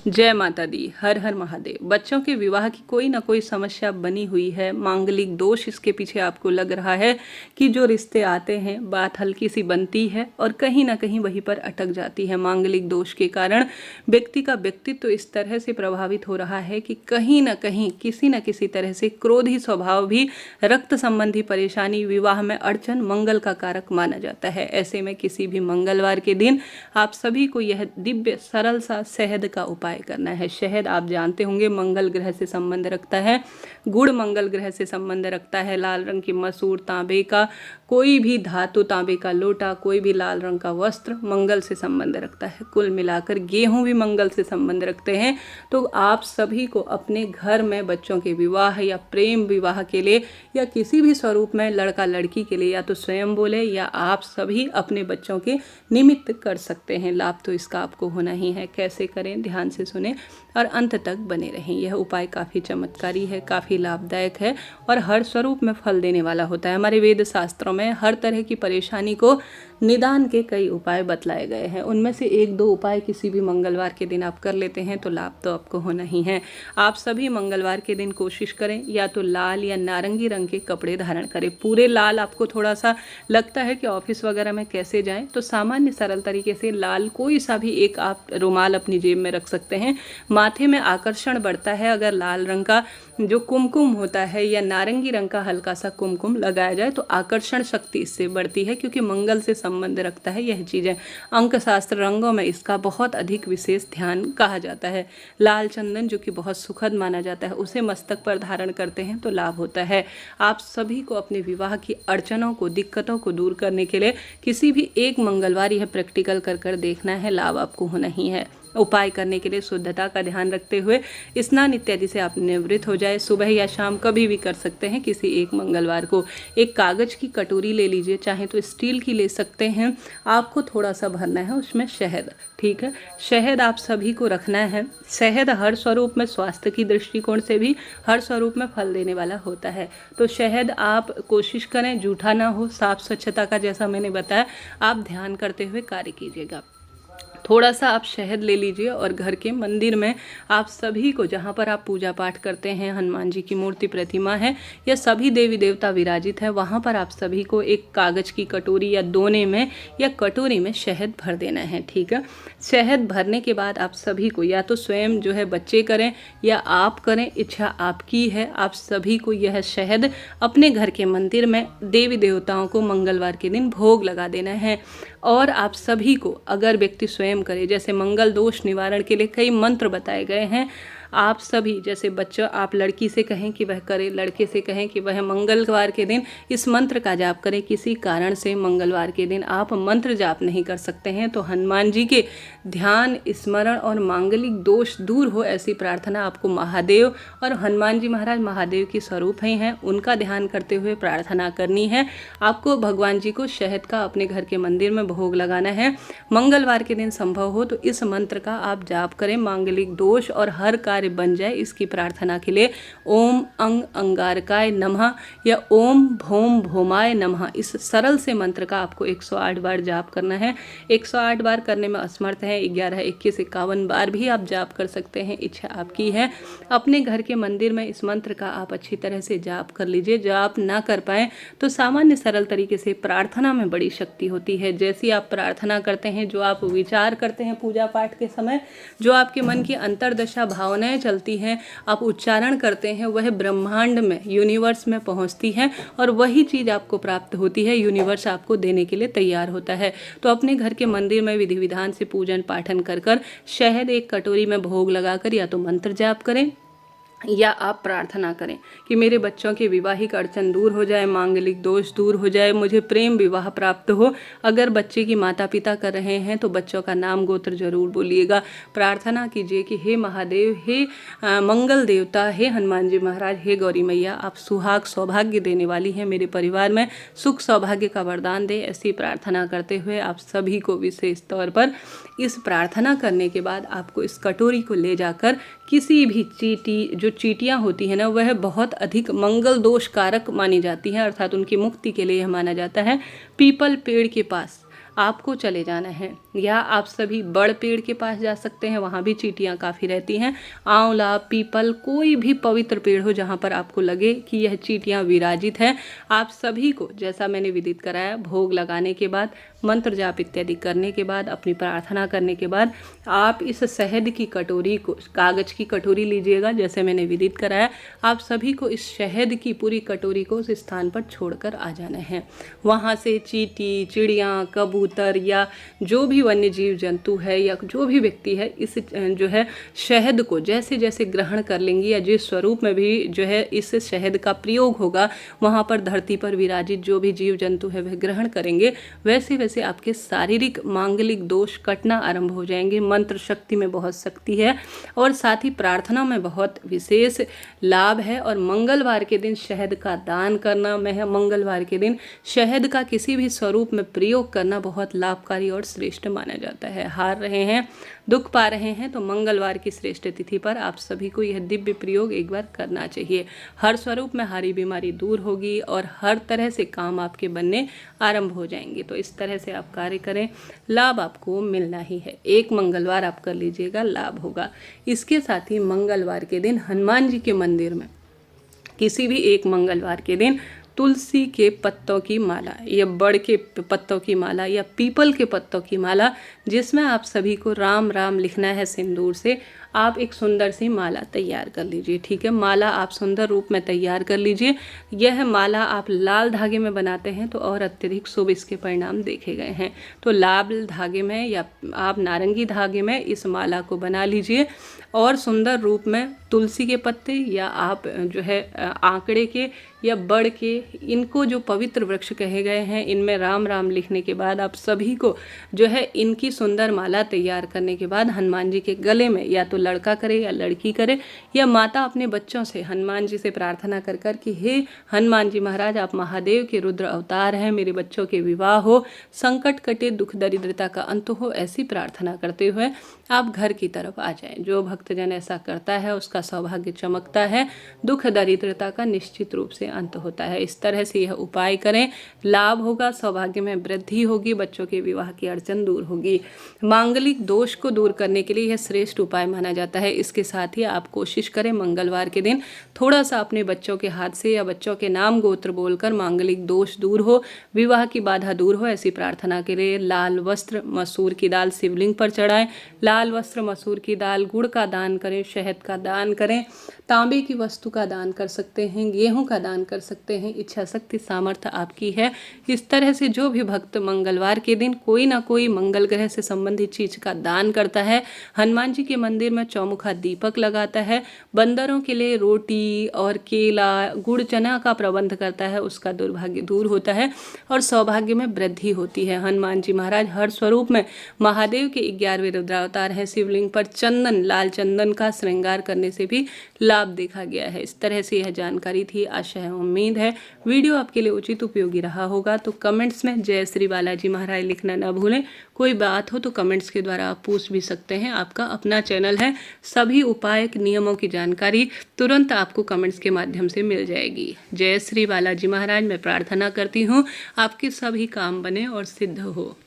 जय माता दी। हर हर महादेव। बच्चों के विवाह की कोई ना कोई समस्या बनी हुई है, मांगलिक दोष इसके पीछे आपको लग रहा है कि जो रिश्ते आते हैं बात हल्की सी बनती है और कहीं ना कहीं वहीं पर अटक जाती है। मांगलिक दोष के कारण व्यक्ति का व्यक्तित्व तो इस तरह से प्रभावित हो रहा है कि कहीं ना कहीं किसी न किसी तरह से क्रोधी स्वभाव भी, रक्त संबंधी परेशानी, विवाह में अड़चन मंगल का कारक माना जाता है। ऐसे में किसी भी मंगलवार के दिन आप सभी को यह दिव्य सरल सा शहद का उपाय करना है। शहद आप जानते होंगे मंगल ग्रह से संबंध रखता है, गुड़ मंगल ग्रह से संबंध रखता है। लाल रंग की मसूर, तांबे का कोई भी धातु, तांबे का लोटा, कोई भी लाल रंग का वस्त्र मंगल से संबंध रखता है। कुल मिलाकर गेहूं भी मंगल से संबंध रखते हैं। तो आप सभी को अपने घर में बच्चों के विवाह या प्रेम विवाह के लिए या किसी भी स्वरूप में लड़का लड़की के लिए या तो स्वयं बोले या आप सभी अपने बच्चों के निमित्त कर सकते हैं। लाभ तो इसका आपको होना ही है। कैसे करें, ध्यान से सुने और अंत तक बने रहें। यह उपाय काफ़ी चमत्कारी है, काफ़ी लाभदायक है और हर स्वरूप में फल देने वाला होता है। हमारे वेद शास्त्रों में हर तरह की परेशानी को निदान के कई उपाय बतलाए गए हैं। उनमें से एक दो उपाय किसी भी मंगलवार के दिन आप कर लेते हैं तो लाभ तो आपको होना ही है। आप सभी मंगलवार के दिन कोशिश करें या तो लाल या नारंगी रंग के कपड़े धारण करें। पूरे लाल आपको थोड़ा सा लगता है कि ऑफिस वगैरह में कैसे जाएं, तो सामान्य सरल तरीके से लाल कोई सा भी एक आप रुमाल अपनी जेब में रख सकते हैं। माथे में आकर्षण बढ़ता है अगर लाल रंग का जो कुमकुम होता है या नारंगी रंग का हल्का सा कुमकुम लगाया जाए तो आकर्षण शक्ति इससे बढ़ती है, क्योंकि मंगल से संबंध रखता है यह चीज़ें। अंक शास्त्र रंगों में इसका बहुत अधिक विशेष ध्यान कहा जाता है। लाल चंदन जो कि बहुत सुखद माना जाता है, उसे मस्तक पर धारण करते हैं तो लाभ होता है। आप सभी को अपने विवाह की अड़चनों को, दिक्कतों को दूर करने के लिए किसी भी एक मंगलवार यह प्रैक्टिकल कर देखना है। लाभ आपको होना ही है। उपाय करने के लिए शुद्धता का ध्यान रखते हुए स्नान इत्यादि से आप निवृत्त हो जाए। सुबह या शाम कभी भी कर सकते हैं। किसी एक मंगलवार को एक कागज़ की कटोरी ले लीजिए, चाहे तो स्टील की ले सकते हैं। आपको थोड़ा सा भरना है उसमें शहद, ठीक है। शहद आप सभी को रखना है। शहद हर स्वरूप में स्वास्थ्य की दृष्टिकोण से भी हर स्वरूप में फल देने वाला होता है। तो शहद आप कोशिश करें जूठा ना हो, साफ स्वच्छता का जैसा मैंने बताया आप ध्यान करते हुए कार्य कीजिएगा। थोड़ा सा आप शहद ले लीजिए और घर के मंदिर में आप सभी को, जहाँ पर आप पूजा पाठ करते हैं, हनुमान जी की मूर्ति, प्रतिमा है या सभी देवी देवता विराजित है, वहाँ पर आप सभी को एक कागज़ की कटोरी या दोने में या कटोरी में शहद भर देना है, ठीक है। शहद भरने के बाद आप सभी को या तो स्वयं जो है बच्चे करें या आप करें, इच्छा आपकी है। आप सभी को यह शहद अपने घर के मंदिर में देवी देवताओं को मंगलवार के दिन भोग लगा देना है। और आप सभी को, अगर व्यक्ति स्वयं करे, जैसे मंगल दोष निवारण के लिए कई मंत्र बताए गए हैं, आप सभी जैसे बच्चा, आप लड़की से कहें कि वह करे, लड़के से कहें कि वह मंगलवार के दिन इस मंत्र का जाप करें। किसी कारण से मंगलवार के दिन आप मंत्र जाप नहीं कर सकते हैं तो हनुमान जी के ध्यान, स्मरण और मांगलिक दोष दूर हो ऐसी प्रार्थना आपको महादेव और हनुमान जी महाराज महादेव की स्वरूप ही हैं, उनका ध्यान करते हुए प्रार्थना करनी है। आपको भगवान जी को शहद का अपने घर के मंदिर में भोग लगाना है। मंगलवार के दिन संभव हो तो इस मंत्र का आप जाप करें। मांगलिक दोष और हर कार्य बन जाए, इसकी प्रार्थना के लिए ओम अंग अंगारकाय नमः या ओम भौम भौमाय नमः, इस सरल से मंत्र का आपको 108 बार जाप करना है। 108 बार करने में असमर्थ है, 11, 21, 51 बार भी आप जाप कर सकते हैं, इच्छा आपकी है। अपने घर के मंदिर में इस मंत्र का आप अच्छी तरह से जाप कर लीजिए। जाप ना कर पाए तो सामान्य सरल तरीके से प्रार्थना में बड़ी शक्ति होती है। जैसी आप प्रार्थना करते हैं, जो आप विचार करते हैं पूजा पाठ के समय, जो आपके मन की अंतर्दशा भावनाएं चलती हैं, आप उच्चारण करते हैं, वह ब्रह्मांड में, यूनिवर्स में पहुंचती है और वही चीज़ आपको प्राप्त होती है। यूनिवर्स आपको देने के लिए तैयार होता है। तो अपने घर के मंदिर में विधि विधान से पूजन पाठन कर शहद एक कटोरी में भोग लगाकर या तो मंत्र जाप करें या आप प्रार्थना करें कि मेरे बच्चों के विवाहिक अड़चन दूर हो जाए, मांगलिक दोष दूर हो जाए, मुझे प्रेम विवाह प्राप्त हो। अगर बच्चे की माता पिता कर रहे हैं तो बच्चों का नाम गोत्र जरूर बोलिएगा। प्रार्थना कीजिए कि हे महादेव, हे मंगल देवता, हे हनुमान जी महाराज, हे गौरी मैया, आप सुहाग सौभाग्य देने वाली हैं, मेरे परिवार में सुख सौभाग्य का वरदान दे। ऐसी प्रार्थना करते हुए आप सभी को विशेष तौर पर इस प्रार्थना करने के बाद आपको इस कटोरी को ले जाकर किसी भी चीटी, जो चीटियाँ होती हैं ना, वह बहुत अधिक मंगल दोष कारक मानी जाती हैं, अर्थात उनकी मुक्ति के लिए यह माना जाता है। पीपल पेड़ के पास आपको चले जाना है। या आप सभी बड़ पेड़ के पास जा सकते हैं, वहाँ भी चींटियाँ काफ़ी रहती हैं। आंवला, पीपल, कोई भी पवित्र पेड़ हो जहाँ पर आपको लगे कि यह चींटियाँ विराजित है, आप सभी को जैसा मैंने विदित कराया, भोग लगाने के बाद, मंत्र जाप इत्यादि करने के बाद, अपनी प्रार्थना करने के बाद आप इस शहद की कटोरी को, कागज की कटोरी लीजिएगा जैसे मैंने विदित कराया। आप सभी को इस शहद की पूरी कटोरी को उस स्थान पर छोड़कर आ जाना है। वहाँ से चींटी, चिड़ियाँ, कबूतर या जो भी वन्य जीव जंतु है या जो भी व्यक्ति है, इस जो है शहद को जैसे जैसे ग्रहण कर लेंगी या जिस स्वरूप में भी जो है इस शहद का प्रयोग होगा, वहाँ पर धरती पर विराजित जो भी जीव जंतु है वह ग्रहण करेंगे, वैसे वैसे आपके शारीरिक मांगलिक दोष कटना आरंभ हो जाएंगे। मंत्र शक्ति में बहुत शक्ति है और साथ ही प्रार्थना में बहुत विशेष लाभ है। और मंगलवार के दिन शहद का दान करना, मंगलवार के दिन शहद का किसी भी स्वरूप में प्रयोग करना बहुत लाभकारी और श्रेष्ठ माना जाता है। हार रहे हैं, दुख पा रहे हैं, तो मंगलवार की श्रेष्ठ तिथि पर आप सभी को यह दिव्य प्रयोग एक बार करना चाहिए। हर स्वरूप में हारी बीमारी दूर होगी और हर तरह से काम आपके बनने आरंभ हो जाएंगे। तो इस तरह से आप कार्य करें, लाभ आपको मिलना ही है। एक मंगलवार आप कर लीजिएगा, लाभ होगा। इसके साथ ही मंगलवार के दिन हनुमान जी के मंदिर में किसी भी एक मंगलवार के दिन तुलसी के पत्तों की माला या बड़ के पत्तों की माला या पीपल के पत्तों की माला, जिसमें आप सभी को राम राम लिखना है सिंदूर से, आप एक सुंदर सी माला तैयार कर लीजिए। ठीक है, माला आप सुंदर रूप में तैयार कर लीजिए। यह माला आप लाल धागे में बनाते हैं तो और अत्यधिक शुभ इसके परिणाम देखे गए हैं। तो लाल धागे में या आप नारंगी धागे में इस माला को बना लीजिए और सुंदर रूप में तुलसी के पत्ते या आप जो है आंकड़े के या बड़ के, इनको जो पवित्र वृक्ष कहे गए हैं, इनमें राम राम लिखने के बाद आप सभी को जो है इनकी सुंदर माला तैयार करने के बाद हनुमान जी के गले में, या तो लड़का करे या लड़की करे या माता अपने बच्चों से हनुमान जी से प्रार्थना कर कर कि हे हनुमान जी महाराज, आप महादेव के रुद्र अवतार हैं, मेरे बच्चों के विवाह हो, संकट कटे, दुख दरिद्रता का अंत हो, ऐसी प्रार्थना करते हुए आप घर की तरफ आ जाएं। जो भक्तजन ऐसा करता है उसका सौभाग्य चमकता है, दुख दरिद्रता का निश्चित रूप से अंत होता है। इस तरह से यह उपाय करें, लाभ होगा, सौभाग्य में वृद्धि होगी, बच्चों के विवाह की अड़चन दूर होगी। मांगलिक दोष को दूर करने के लिए यह श्रेष्ठ उपाय माना जाता है। इसके साथ ही आप कोशिश करें मंगलवार के दिन थोड़ा सा अपने बच्चों के हाथ से या बच्चों के नाम गोत्र बोलकर मांगलिक दोष दूर हो, विवाह की बाधा दूर हो, ऐसी प्रार्थना के लिए लाल वस्त्र, मसूर की दाल शिवलिंग पर चढ़ाएं। लाल वस्त्र, मसूर की दाल, गुड़ का दान करें, शहद का दान करें, तांबे की वस्तु का दान कर सकते हैं, गेहूं का दान कर सकते हैं। इच्छा शक्ति सामर्थ्य आपकी है। इस तरह से जो भी भक्त मंगलवार के दिन कोई ना कोई मंगल ग्रह से संबंधित चीज का दान करता है, हनुमान जी के मंदिर में चौमुखा दीपक लगाता है, बंदरों के लिए रोटी और केला, गुड़ चना का प्रबंध करता है, उसका दुर्भाग्य दूर होता है और सौभाग्य में वृद्धि होती है। हनुमान जी महाराज हर स्वरूप में महादेव के 11वें रुद्रावतार है। शिवलिंग पर चंदन, लाल चंदन का श्रृंगार करने से भी लाभ देखा गया है। इस तरह से यह जानकारी थी। आशा है, उम्मीद है वीडियो आपके लिए उचित उपयोगी रहा होगा। तो कमेंट्स में जय श्री बालाजी महाराज लिखना ना भूलें। कोई बात हो तो कमेंट्स के द्वारा आप पूछ भी सकते हैं। आपका अपना चैनल है, सभी उपाय नियमों की जानकारी तुरंत आपको कमेंट्स के माध्यम से मिल जाएगी। जय श्री बालाजी महाराज। मैं प्रार्थना करती हूँ आपके सभी काम बने और सिद्ध हो।